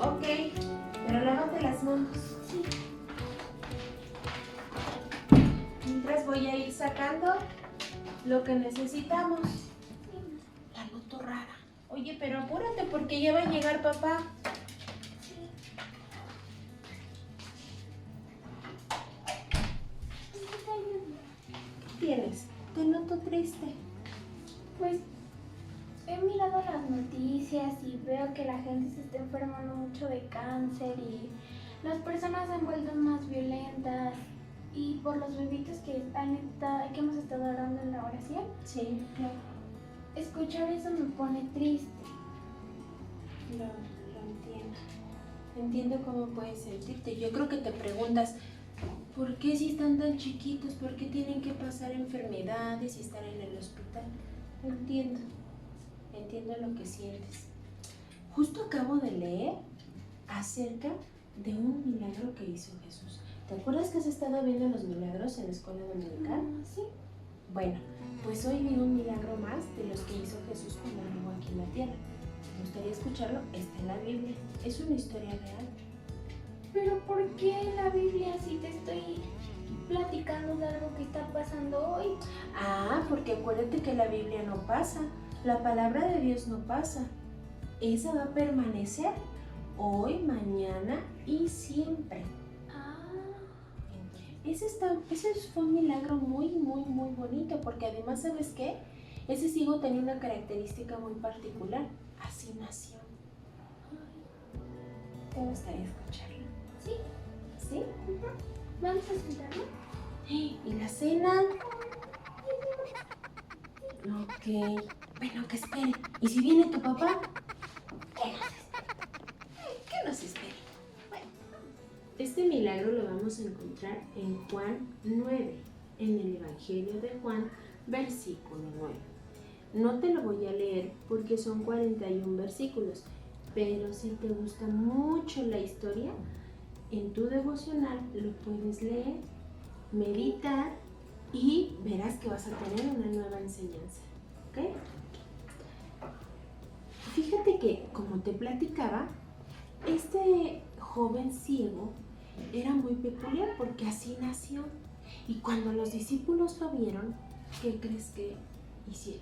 Ok, pero lávate las manos. Sí. Mientras voy a ir sacando lo que necesitamos. La noto rara. Oye, pero apúrate porque ya va a llegar papá. ¿Qué tienes? Te noto triste. Pues he mirado las noticias y veo que la gente se está enfermando mucho de cáncer y las personas se han vuelto más violentas, y por los bebitos que hemos estado orando en la oración, Sí, claro. escuchar eso me pone triste. Lo entiendo. Entiendo cómo puedes sentirte. Yo creo que te preguntas, ¿por qué si están tan chiquitos? ¿Por qué tienen que pasar enfermedades y estar en el hospital? Entiendo lo que sientes. Justo acabo de leer acerca de un milagro que hizo Jesús. ¿Te acuerdas que has estado viendo los milagros en la escuela dominical? Sí. Bueno, pues hoy vi un milagro más de los que hizo Jesús cuando anduvo aquí en la tierra. ¿Te gustaría escucharlo? Está en la Biblia. Es una historia real. Pero ¿por qué en la Biblia si te estoy platicando de algo que está pasando hoy? Ah, porque acuérdate que la Biblia no pasa. La palabra de Dios no pasa. Esa va a permanecer hoy, mañana y siempre. Ese fue un milagro muy, muy, muy bonito, porque además, ¿sabes qué? Ese ciego tenía una característica muy particular. Así nació. ¿Te gustaría escucharlo? Sí. ¿Sí? Vamos a sentarnos. ¿Y la cena? Ok. Bueno, que espere. ¿Y si viene tu papá? Que nos espere. Bueno, este milagro lo vamos a encontrar en Juan 9, en el Evangelio de Juan, versículo 9. No te lo voy a leer porque son 41 versículos, pero si te gusta mucho la historia, en tu devocional lo puedes leer, meditar y verás que vas a tener una nueva enseñanza. ¿Ok? Fíjate que, como te platicaba, este joven ciego era muy peculiar porque así nació. Y cuando los discípulos lo vieron, ¿qué crees que hicieron?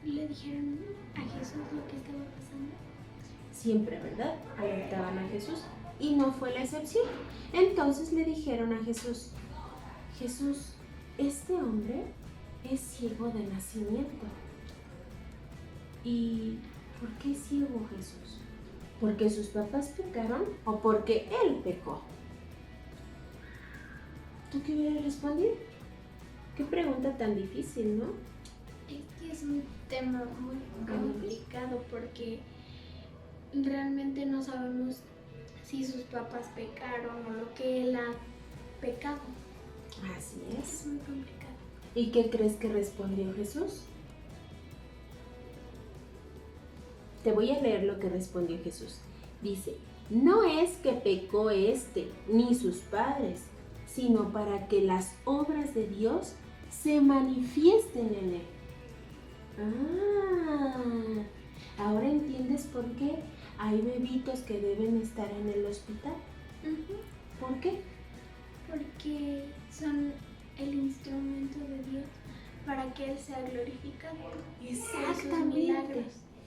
¿Le dijeron a Jesús lo que estaba pasando? Siempre, ¿verdad? Alertaban a Jesús y no fue la excepción. Entonces le dijeron a Jesús, Jesús, este hombre es ciego de nacimiento. ¿Y por qué es ciego, Jesús? ¿Porque sus papás pecaron o porque él pecó? ¿Tú qué hubieras respondido? Qué pregunta tan difícil, ¿no? Es que es un tema muy complicado porque realmente no sabemos si sus papás pecaron o lo que él ha pecado. Así Es es. muy complicado. ¿Y qué crees que respondió Jesús? Te voy a leer lo que respondió Jesús. Dice, no es que pecó ni sus padres, sino para que las obras de Dios se manifiesten en él. ¿Ahora entiendes por qué hay bebitos que deben estar en el hospital? ¿Por qué? Porque son el instrumento de Dios para que Él sea glorificado. Exactamente.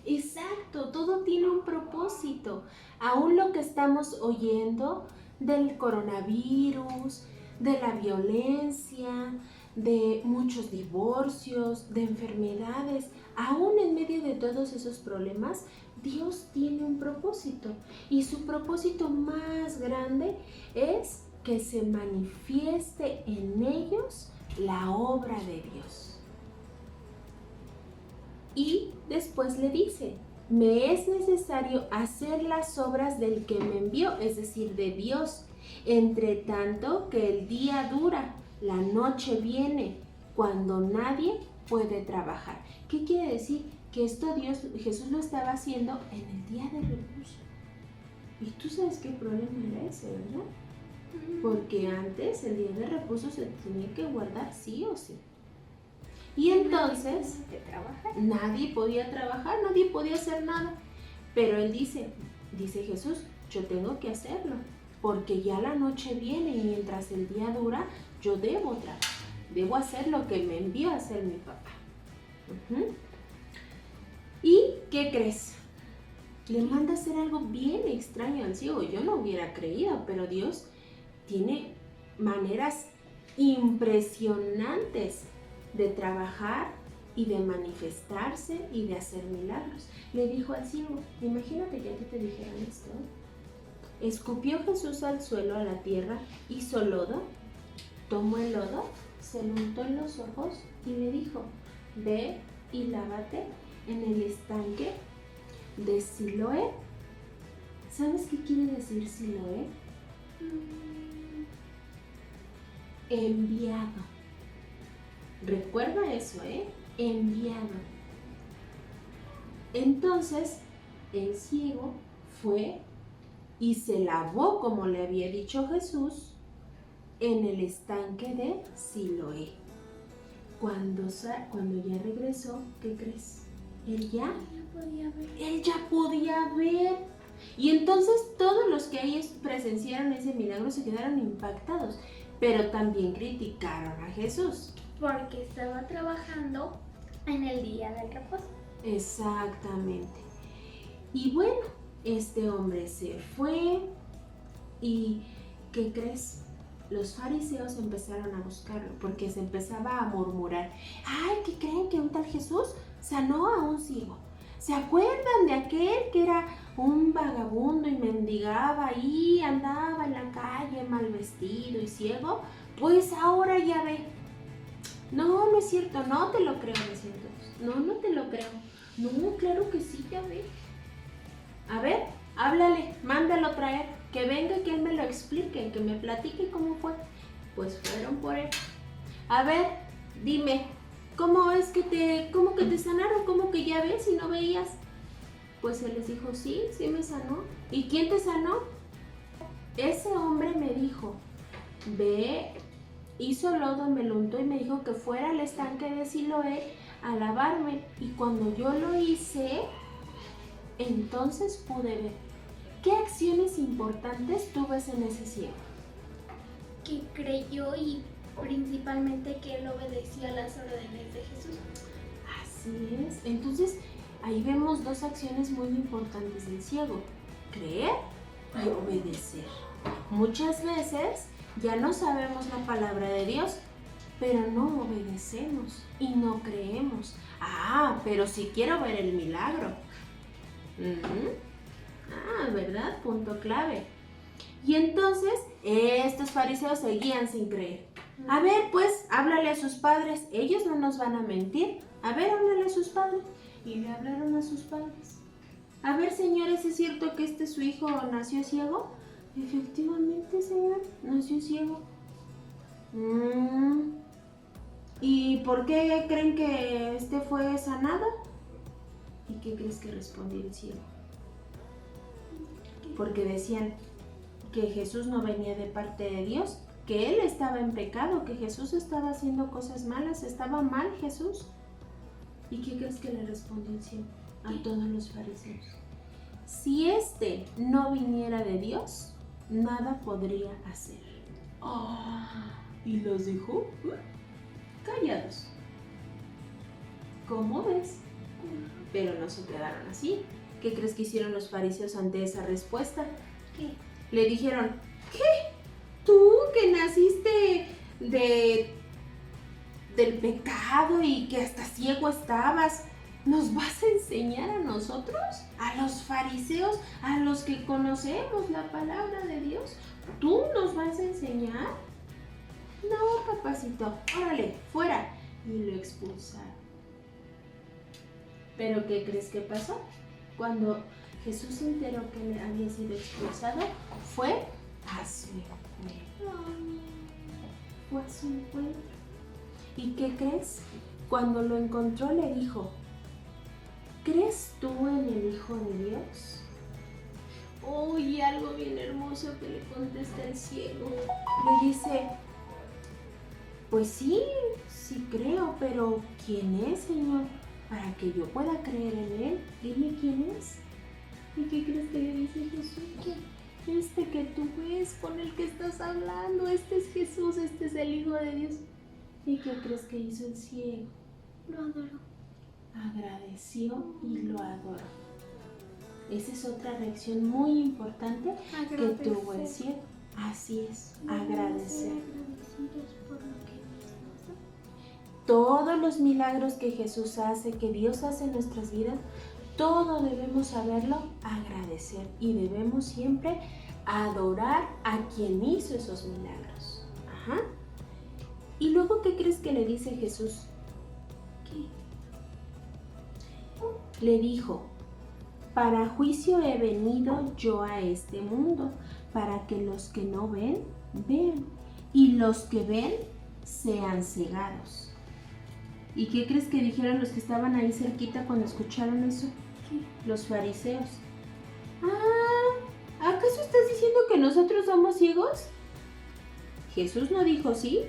Exacto, todo tiene un propósito. Aún lo que estamos oyendo del coronavirus, de la violencia, de muchos divorcios, de enfermedades, aún en medio de todos esos problemas, Dios tiene un propósito. Y su propósito más grande es que se manifieste en ellos la obra de Dios. Y después le dice, me es necesario hacer las obras del que me envió, es decir, de Dios. Entre tanto que el día dura, la noche viene, cuando nadie puede trabajar. ¿Qué quiere decir? Que esto Jesús lo estaba haciendo en el día de reposo. Y tú sabes qué problema era ese, ¿verdad? Porque antes el día de reposo se tenía que guardar sí o sí. Y entonces nadie podía trabajar, nadie podía hacer nada. Pero él dice Jesús, yo tengo que hacerlo, porque ya la noche viene y mientras el día dura, yo debo trabajar, debo hacer lo que me envió a hacer mi papá. ¿Y qué crees? Le manda a hacer algo bien extraño al ciego. Yo no hubiera creído, pero Dios tiene maneras impresionantes de trabajar y de manifestarse y de hacer milagros. Le dijo al ciego, imagínate que a ti te dijeran esto. Escupió Jesús al suelo, a la tierra, hizo lodo, tomó el lodo, se lo untó en los ojos y le dijo, ve y lávate en el estanque de Siloé. ¿Sabes qué quiere decir Siloé? Enviado. Recuerda eso, enviado. Entonces el ciego fue y se lavó como le había dicho Jesús en el estanque de Siloé. Cuando ya regresó, ¿qué crees? Él ya podía ver. Y entonces todos los que ahí presenciaron ese milagro se quedaron impactados, pero también criticaron a Jesús. Porque estaba trabajando en el día del reposo. Exactamente. Y bueno, este hombre se fue y ¿qué crees? Los fariseos empezaron a buscarlo porque se empezaba a murmurar. ¡Ay, qué creen que un tal Jesús sanó a un ciego! ¿Se acuerdan de aquel que era un vagabundo y mendigaba y andaba en la calle mal vestido y ciego? Pues ahora ya ve. No, no es cierto, no te lo creo, me siento. No te lo creo. No, claro que sí, ya ve. A ver, háblale, mándalo traer, que venga y que él me lo explique, que me platique cómo fue. Pues fueron por él. A ver, dime, ¿cómo que te sanaron? ¿Cómo que ya ves y no veías? Pues él les dijo, sí me sanó. ¿Y quién te sanó? Ese hombre me dijo, ve, hizo lodo, me lo untó y me dijo que fuera al estanque de Siloé a lavarme. Y cuando yo lo hice, entonces pude ver. ¿Qué acciones importantes tú ves en ese ciego? Que creyó y principalmente que él obedeció a las órdenes de Jesús. Así es. Entonces, ahí vemos dos acciones muy importantes del ciego. Creer y obedecer. Muchas veces ya no sabemos la palabra de Dios, pero no obedecemos y no creemos. Pero si quiero ver el milagro. ¿Verdad? Punto clave. Y entonces, estos fariseos seguían sin creer. A ver, pues, háblale a sus padres. Ellos no nos van a mentir. A ver, háblale a sus padres. Y le hablaron a sus padres. A ver, señores, ¿es cierto que su hijo nació ciego? Efectivamente, señor, nació ciego. ¿Y por qué creen que fue sanado? ¿Y qué crees que respondió el ciego? Porque decían que Jesús no venía de parte de Dios, que él estaba en pecado, que Jesús estaba haciendo cosas malas, estaba mal Jesús. ¿Y qué crees que le respondió el ciego a todos los fariseos? Si no viniera de Dios, nada podría hacer. Y los dejó callados. ¿Cómo ves? Pero no se quedaron así. ¿Qué crees que hicieron los fariseos ante esa respuesta? ¿Qué? Le dijeron, ¿qué? ¿Tú que naciste del pecado y que hasta ciego estabas, nos vas a enseñar a nosotros? ¿A los fariseos, a los que conocemos la palabra de Dios? ¿Tú nos vas a enseñar? No, papacito, órale, fuera. Y lo expulsaron. ¿Pero qué crees que pasó? Cuando Jesús se enteró que él había sido expulsado, fue a su encuentro. Fue a su encuentro. ¿Y qué crees? Cuando lo encontró le dijo, ¿crees tú en el Hijo de Dios? Y algo bien hermoso que le contesta el ciego. Le dice, pues sí creo, pero ¿quién es, Señor? Para que yo pueda creer en él, dime quién es. ¿Y qué crees que le dice Jesús? ¿Qué? Este que tú ves, con el que estás hablando, este es Jesús, este es el Hijo de Dios. ¿Y qué crees que hizo el ciego? Lo adoro. Agradeció y lo adoró. Esa es otra reacción muy importante que tuvo el ciego. Así es, agradecer. Agradecidos por lo que nos da. Todos los milagros que Jesús hace, que Dios hace en nuestras vidas, todo debemos saberlo agradecer y debemos siempre adorar a quien hizo esos milagros. Ajá. ¿Y luego qué crees que le dice Jesús? ¿Qué? Le dijo: para juicio he venido yo a este mundo, para que los que no ven, vean, y los que ven, sean cegados. ¿Y qué crees que dijeron los que estaban ahí cerquita cuando escucharon eso? ¿Qué? Los fariseos. ¿Acaso estás diciendo que nosotros somos ciegos? Jesús no dijo sí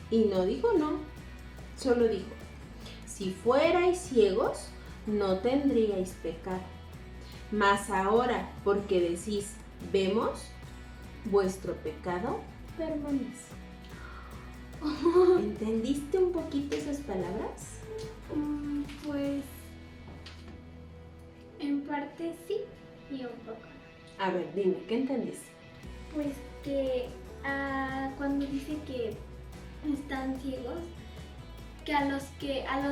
y no dijo no. Solo dijo: si fuerais ciegos, no tendríais pecado. Mas ahora, porque decís, vemos, vuestro pecado permanece. ¿Entendiste un poquito esas palabras? Pues en parte sí y un poco no. A ver, dime, ¿qué entendiste? Pues que cuando dice que están ciegos, que a los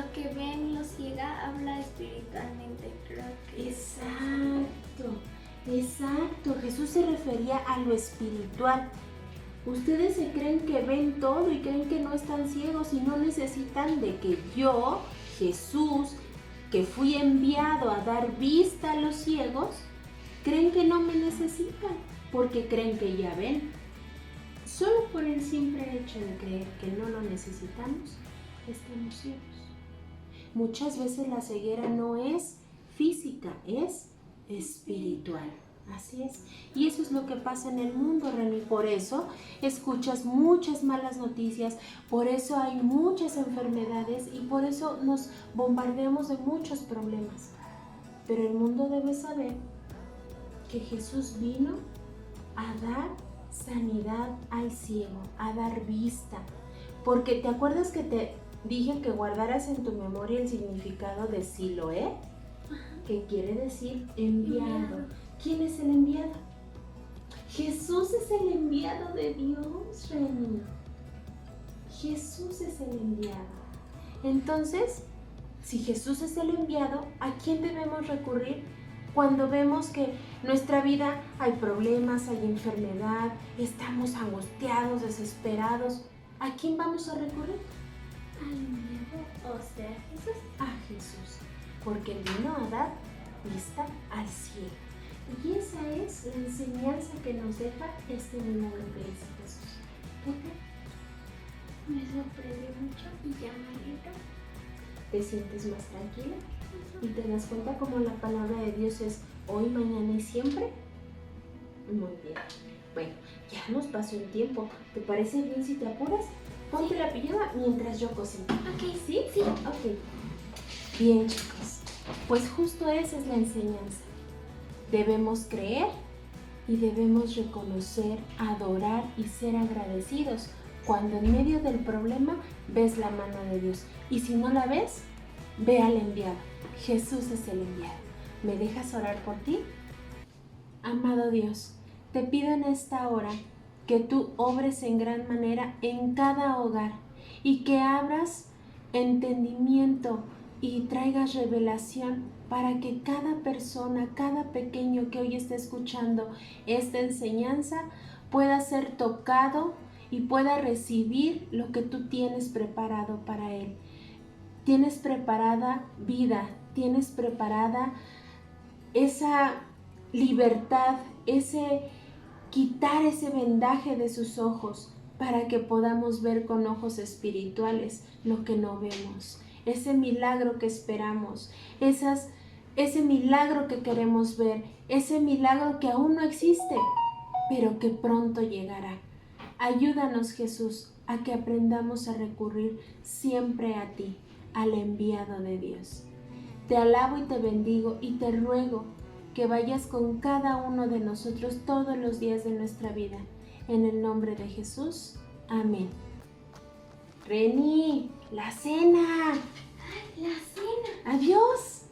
que ven los ciega, habla espiritualmente, creo que. Exacto. Jesús se refería a lo espiritual. Ustedes se creen que ven todo y creen que no están ciegos y no necesitan de que yo, Jesús, que fui enviado a dar vista a los ciegos, creen que no me necesitan porque creen que ya ven. Solo por el simple hecho de creer que no lo necesitamos, estamos ciegos. Muchas veces la ceguera no es física, es espiritual. Así es. Y eso es lo que pasa en el mundo, Reni. Por eso escuchas muchas malas noticias, por eso hay muchas enfermedades y por eso nos bombardeamos de muchos problemas. Pero el mundo debe saber que Jesús vino a dar sanidad al ciego, a dar vista. Porque ¿te acuerdas que te dije que guardaras en tu memoria el significado de Siloé? Que quiere decir enviado. ¿Quién es el enviado? Jesús es el enviado de Dios, Reni. Jesús es el enviado. Entonces, si Jesús es el enviado, ¿a quién debemos recurrir cuando vemos que en nuestra vida hay problemas, hay enfermedad, estamos angustiados, desesperados? ¿A quién vamos a recurrir? Al enviado, o sea, Jesús. A Jesús, porque Él vino a dar vista al cielo. Y esa es la enseñanza que nos deja este milagro que dice Jesús. ¿Ok? Me sorprende mucho y ya me alegro. Te sientes más tranquila y te das cuenta cómo la palabra de Dios es hoy, mañana y siempre. Muy bien. Bueno, ya nos pasó el tiempo. ¿Te parece bien si te apuras? Ponte la pijama mientras yo cocino. Ok, ¿Sí? sí. Ok. Bien, chicos. Pues justo esa es la enseñanza. Debemos creer y debemos reconocer, adorar y ser agradecidos cuando en medio del problema ves la mano de Dios. Y si no la ves, ve al enviado. Jesús es el enviado. ¿Me dejas orar por ti? Amado Dios, te pido en esta hora que tú obres en gran manera en cada hogar y que abras entendimiento y traigas revelación para que cada persona, cada pequeño que hoy esté escuchando esta enseñanza pueda ser tocado y pueda recibir lo que tú tienes preparado para él. Tienes preparada vida, tienes preparada esa libertad, quitar ese vendaje de sus ojos para que podamos ver con ojos espirituales lo que no vemos. Ese milagro que esperamos, ese milagro que queremos ver, ese milagro que aún no existe, pero que pronto llegará. Ayúdanos, Jesús, a que aprendamos a recurrir siempre a ti, al enviado de Dios. Te alabo y te bendigo y te ruego que vayas con cada uno de nosotros todos los días de nuestra vida. En el nombre de Jesús. Amén. Reni, la cena. ¡Ay, la cena! Adiós.